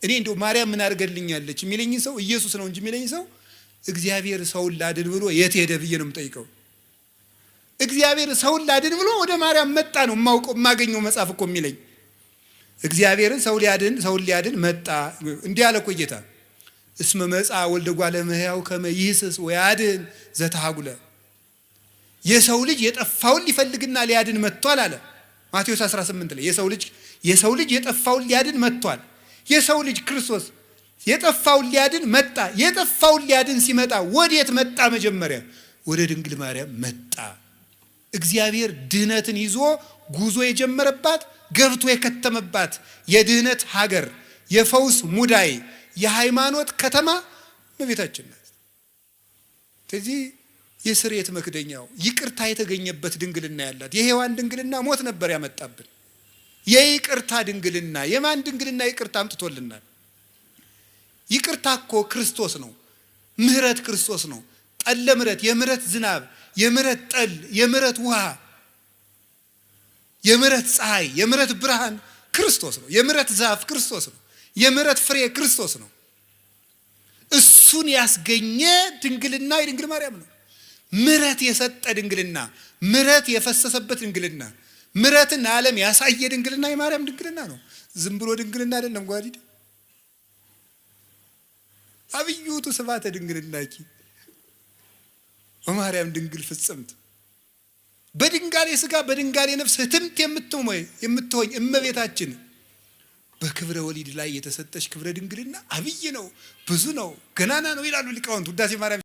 እኔ እንደው ማርያም ምን አድርገልኛለች የሚለኝ ሰው ኢየሱስ ነው እንጂ የሚለኝ ሰው እግዚአብሔር ሰውን ላድን ብሎ የት ሄደ ብዬ ነው የምጠይቀው። እግዚአብሔር ሰውን ላድን ብሎ ወደ ማርያም መጣ ነው የማገኘው መጽሐፍ እኮ የሚለኝ። እግዚአብሔርን ሰውን ሊያድን መጣ እንዲህ አለ እኮ ጌታ። እስመ መጻ ወልደ እጓለ እመሕያው ከመ ይህስስ ወያድን ዘተሐጉለ። የሰው ልጅ የጠፋውን ሊፈልግና ሊያድን መጥቷል አለ ማቴዎስ 18 ላይ። የሰው ልጅ የጠፋውን ሊያድን መጥቷል። የሰው ልጅ ክርስቶስ የጠፋውን ሊያድን መጣ። የጠፋውን ሊያድን ሲመጣ ወዴት መጣ? መጀመሪያ ወደ ድንግል ማርያም መጣ። እግዚአብሔር ድህነትን ይዞ ጉዞ የጀመረባት ገብቶ የከተመባት የድህነት ሀገር፣ የፈውስ ሙዳይ፣ የሃይማኖት ከተማ እመቤታችን ናት። ስለዚህ የስርየት መክደኛው ይቅርታ የተገኘበት ድንግልና ያላት የሔዋን ድንግልና ሞት ነበር ያመጣብን። የይቅርታ ድንግልና የማን ድንግልና ይቅርታ አምጥቶልናል? ይቅርታ እኮ ክርስቶስ ነው። ምህረት ክርስቶስ ነው። ጠለ ምህረት፣ የምህረት ዝናብ፣ የምህረት ጠል፣ የምህረት ውሃ፣ የምህረት ፀሐይ፣ የምህረት ብርሃን ክርስቶስ ነው። የምህረት ዛፍ ክርስቶስ ነው። የምህረት ፍሬ ክርስቶስ ነው። እሱን ያስገኘ ድንግልና የድንግል ማርያም ነው። ምህረት የሰጠ ድንግልና፣ ምህረት የፈሰሰበት ድንግልና፣ ምህረትን ዓለም ያሳየ ድንግልና የማርያም ድንግልና ነው። ዝም ብሎ ድንግልና አይደለም። ጓዲድ አብዩቱ ስብሐተ ድንግልናኪ ወማርያም ድንግል ፍጽምት። በድንጋሌ ሥጋ በድንጋሌ ነፍስ ህትምት የምትሆኝ እመቤታችን በክብረ ወሊድ ላይ የተሰጠች ክብረ ድንግልና አብይ ነው፣ ብዙ ነው፣ ገናና ነው ይላሉ ሊቃውንት ውዳሴ ማርያም